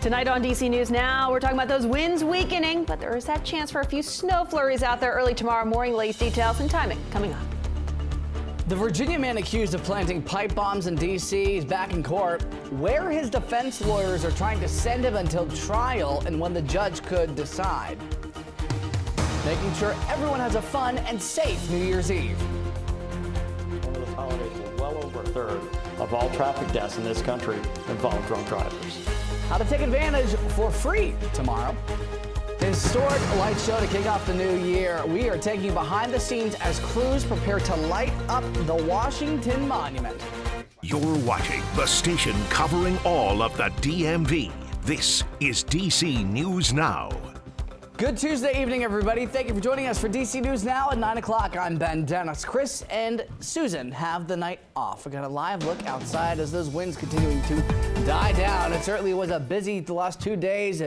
Tonight on DC News Now, we're talking about those winds weakening, but there is that chance for a few snow flurries out there early tomorrow morning. Latest details and timing coming up. The Virginia man accused of planting pipe bombs in D.C. is back in court, where his defense lawyers are trying to send him until trial and when the judge could decide. Making sure everyone has a fun and safe New Year's Eve. One of those holidays where well over a third of all traffic deaths in this country involve drunk drivers. How to take advantage for free tomorrow. Historic light show to kick off the new year. We are taking you behind the scenes as crews prepare to light up the Washington Monument. You're watching the station covering all of the DMV. This is DC News Now. Good Tuesday evening, everybody. Thank you for joining us for DC News Now at 9 o'clock. I'm Ben Dennis. Chris and Susan have the night off. We got a live look outside as those winds continuing to die down. It certainly was a busy the last 2 days.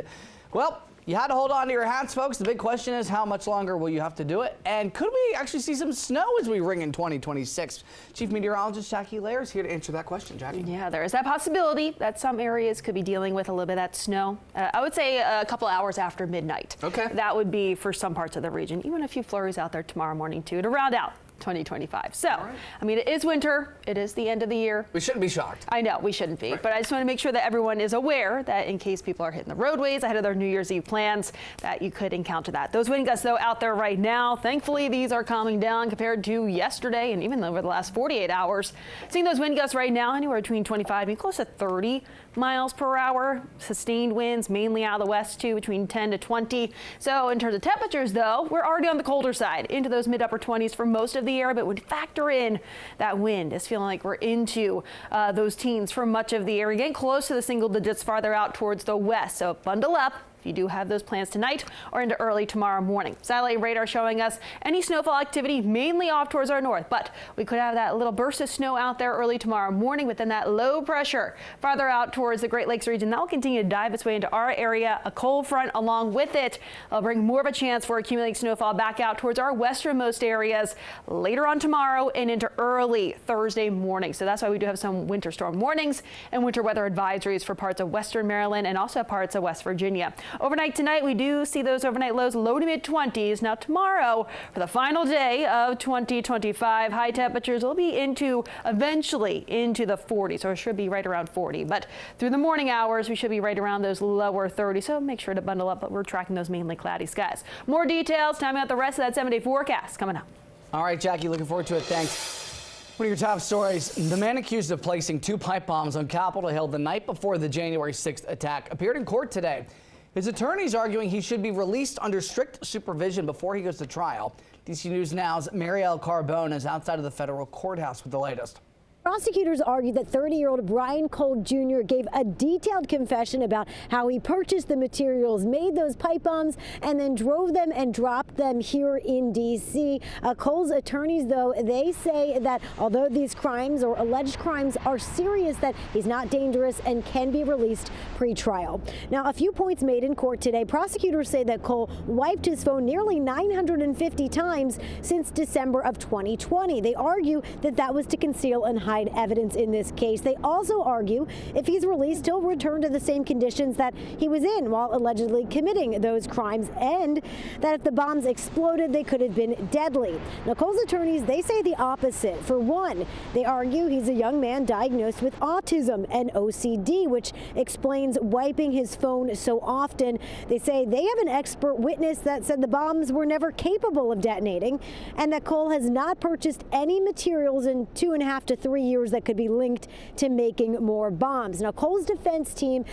Well, you had to hold on to your hats, folks. The big question is, how much longer will you have to do it? And could we actually see some snow as we ring in 2026? Chief Meteorologist Jackie Lair is here to answer that question. Jackie. Yeah, there is that possibility that some areas could be dealing with a little bit of that snow. I would say a couple hours after midnight. Okay. That would be for some parts of the region. Even a few flurries out there tomorrow morning, too, to round out 2025. So, right. I mean, it is winter. It is the end of the year. We shouldn't be shocked. I know, we shouldn't be. Right. But I just want to make sure that everyone is aware that in case people are hitting the roadways ahead of their New Year's Eve plans, that you could encounter that. Those wind gusts, though, out there right now, thankfully, these are calming down compared to yesterday and even over the last 48 hours. Seeing those wind gusts right now, anywhere between 25 and close to 30 miles per hour. Sustained winds, mainly out of the west, too, between 10 to 20. So in terms of temperatures, though, we're already on the colder side, into those mid-upper 20s for most of the area. But when factor in that wind, it's feeling like we're into those teens for much of the area, getting close to the single digits farther out towards the west. So bundle up if you do have those plans tonight or into early tomorrow morning. Satellite radar showing us any snowfall activity mainly off towards our north, but we could have that little burst of snow out there early tomorrow morning. But then that low pressure farther out towards the Great Lakes region, that will continue to dive its way into our area. A cold front along with it will bring more of a chance for accumulating snowfall back out towards our westernmost areas later on tomorrow and into early Thursday morning. So that's why we do have some winter storm warnings and winter weather advisories for parts of western Maryland and also parts of West Virginia. Overnight tonight, we do see those overnight lows low to mid 20s. Now tomorrow, for the final day of 2025, high temperatures will be eventually into the 40s, or it should be right around 40. But through the morning hours, we should be right around those lower 30s. So make sure to bundle up, but we're tracking those mainly cloudy skies. More details, time out the rest of that 7-day forecast coming up. All right, Jackie, looking forward to it. Thanks. One of your top stories, the man accused of placing 2 pipe bombs on Capitol Hill the night before the January 6th attack appeared in court today. His attorneys arguing he should be released under strict supervision before he goes to trial. DC News Now's Marielle Carbone is outside of the federal courthouse with the latest. Prosecutors argue that 30-year-old Brian Cole Jr. gave a detailed confession about how he purchased the materials, made those pipe bombs, and then drove them and dropped them here in D.C. Cole's attorneys, though, they say that although these crimes or alleged crimes are serious, that he's not dangerous and can be released pre-trial. Now, a few points made in court today. Prosecutors say that Cole wiped his phone nearly 950 times since December of 2020. They argue that that was to conceal and hide evidence in this case. They also argue if he's released, he'll return to the same conditions that he was in while allegedly committing those crimes, and that if the bombs exploded, they could have been deadly. Now, Cole's attorneys, they say the opposite. For one, they argue he's a young man diagnosed with autism and OCD, which explains wiping his phone so often. They say they have an expert witness that said the bombs were never capable of detonating, and that Cole has not purchased any materials in 2.5 to 3 years that could be linked to making more bombs. Now, Cole's defense team,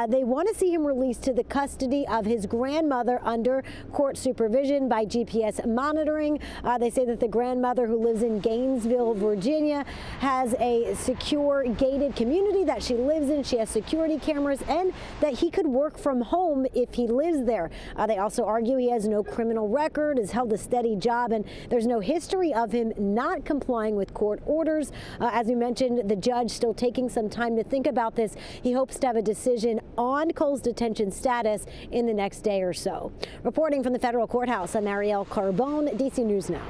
they want to see him released to the custody of his grandmother under court supervision by GPS monitoring. They say that the grandmother, who lives in Gainesville, Virginia, has a secure gated community that she lives in. She has security cameras, and that he could work from home if he lives there. They also argue he has no criminal record, has held a steady job, and there's no history of him not complying with court orders. As we mentioned, the judge still taking some time to think about this. He hopes to have a decision on Cole's detention status in the next day or so. Reporting from the federal courthouse, I'm Marielle Carbone, DC News Now.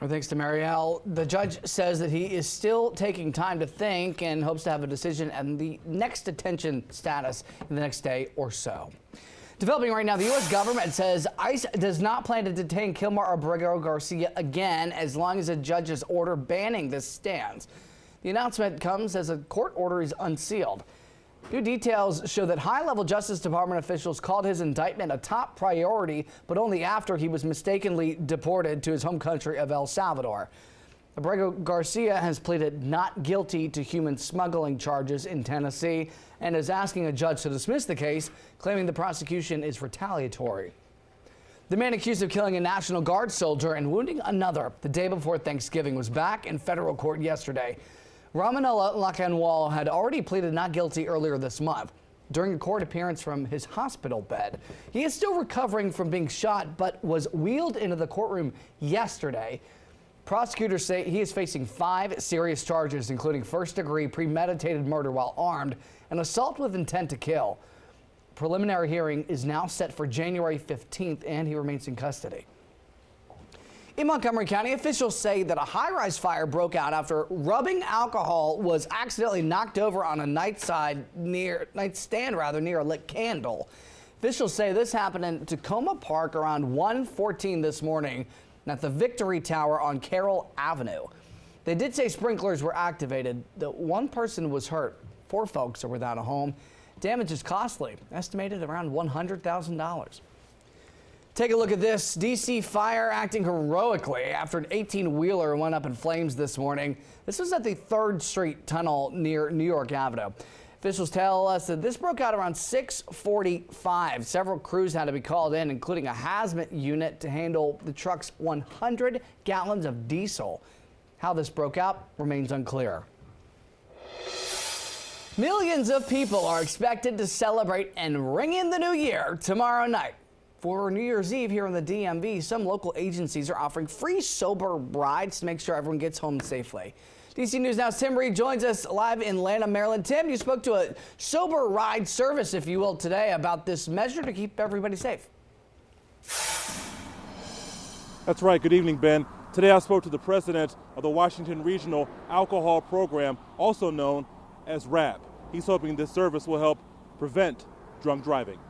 Well, thanks to Marielle. The judge says that he is still taking time to think and hopes to have a decision on the next detention status in the next day or so. Developing right now, the U.S. government says ICE does not plan to detain Kilmar Abrego Garcia again as long as a judge's order banning this stands. The announcement comes as a court order is unsealed. New details show that high-level Justice Department officials called his indictment a top priority, but only after he was mistakenly deported to his home country of El Salvador. Abrego Garcia has pleaded not guilty to human smuggling charges in Tennessee and is asking a judge to dismiss the case, claiming the prosecution is retaliatory. The man accused of killing a National Guard soldier and wounding another the day before Thanksgiving was back in federal court yesterday. Ramanella Lacanwal had already pleaded not guilty earlier this month during a court appearance from his hospital bed. He is still recovering from being shot, but was wheeled into the courtroom yesterday. Prosecutors say he is facing 5 serious charges, including first-degree premeditated murder while armed and assault with intent to kill. Preliminary hearing is now set for January 15th, and he remains in custody. In Montgomery County, officials say that a high-rise fire broke out after rubbing alcohol was accidentally knocked over on a nightstand near a lit candle. Officials say this happened in Tacoma Park around 1:14 this morning at the Victory Tower on Carroll Avenue. They did say sprinklers were activated. One person was hurt. 4 folks are without a home. Damage is costly, estimated around $100,000. Take a look at this. D.C. Fire acting heroically after an 18-wheeler went up in flames this morning. This was at the 3rd Street tunnel near New York Avenue. Officials tell us that this broke out around 6:45. Several crews had to be called in, including a hazmat unit to handle the truck's 100 gallons of diesel. How this broke out remains unclear. Millions of people are expected to celebrate and ring in the new year tomorrow night. For New Year's Eve here in the DMV, some local agencies are offering free sober rides to make sure everyone gets home safely. DC News Now's Tim Reed joins us live in Lanham, Maryland. Tim, you spoke to a sober ride service, if you will, today about this measure to keep everybody safe. That's right. Good evening, Ben. Today I spoke to the president of the Washington Regional Alcohol Program, also known as RAP. He's hoping this service will help prevent drunk driving.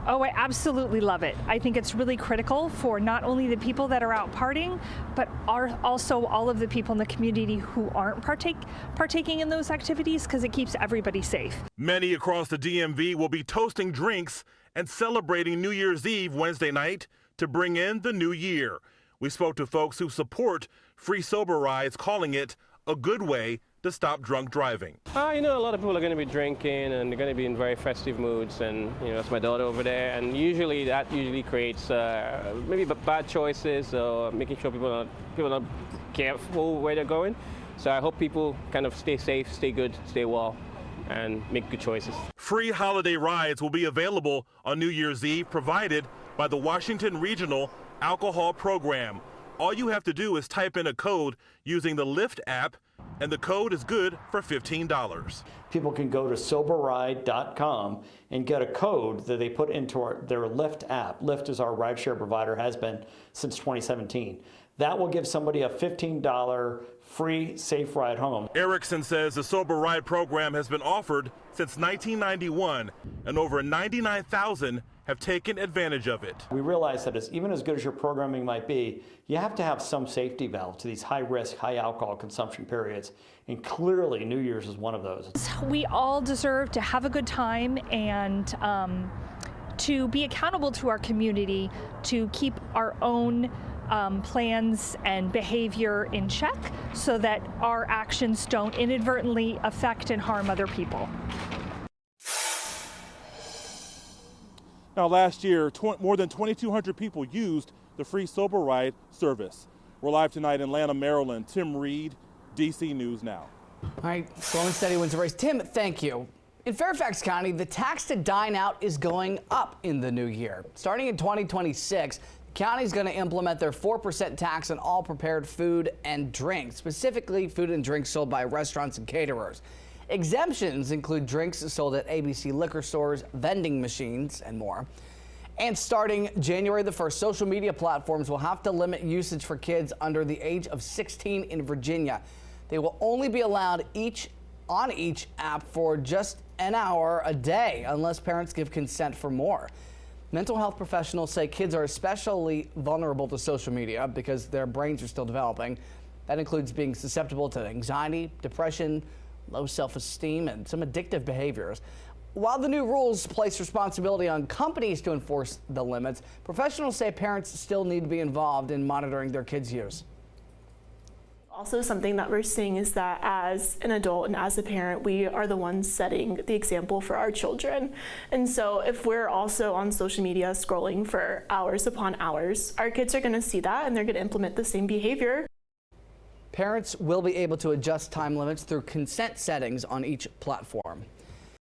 Oh, I absolutely love it. I think it's really critical for not only the people that are out partying, but also all of the people in the community who aren't partaking in those activities, because it keeps everybody safe. Many across the DMV will be toasting drinks and celebrating New Year's Eve Wednesday night to bring in the new year. We spoke to folks who support free sober rides, calling it a good way to stop drunk driving. A lot of people are going to be drinking and they're going to be in very festive moods, and that's my daughter over there, and usually that creates maybe bad choices or making sure people are not careful where they're going. So I hope people kind of stay safe, stay good, stay well, and make good choices. Free holiday rides will be available on New Year's Eve, provided by the Washington Regional Alcohol Program. All you have to do is type in a code using the Lyft app, and the code is good for $15. People can go to soberride.com and get a code that they put into their Lyft app. Lyft is our rideshare provider, has been since 2017. That will give somebody a $15 free safe ride home. Erickson says the Sober Ride program has been offered since 1991, and over 99,000 have taken advantage of it. We realize that even as good as your programming might be, you have to have some safety valve to these high-risk, high-alcohol consumption periods, and clearly New Year's is one of those. We all deserve to have a good time and to be accountable to our community, to keep our own plans and behavior in check so that our actions don't inadvertently affect and harm other people. Now, last year, more than 2,200 people used the free Sober Ride service. We're live tonight in Lanham, Maryland. Tim Reed, DC News Now. All right, slow and steady wins the race. Tim, thank you. In Fairfax County, the tax to dine out is going up in the new year. Starting in 2026, the county is going to implement their 4% tax on all prepared food and drinks, specifically food and drinks sold by restaurants and caterers. Exemptions include drinks sold at ABC liquor stores, vending machines, and more. And starting January the 1st, social media platforms will have to limit usage for kids under the age of 16 in Virginia. They will only be allowed on each app for just an hour a day unless parents give consent for more. Mental health professionals say kids are especially vulnerable to social media because their brains are still developing. That includes being susceptible to anxiety, depression, low self-esteem, and some addictive behaviors. While the new rules place responsibility on companies to enforce the limits, professionals say parents still need to be involved in monitoring their kids' use. Also, something that we're seeing is that as an adult and as a parent, we are the ones setting the example for our children. And so if we're also on social media scrolling for hours upon hours, our kids are going to see that and they're going to implement the same behavior. Parents will be able to adjust time limits through consent settings on each platform.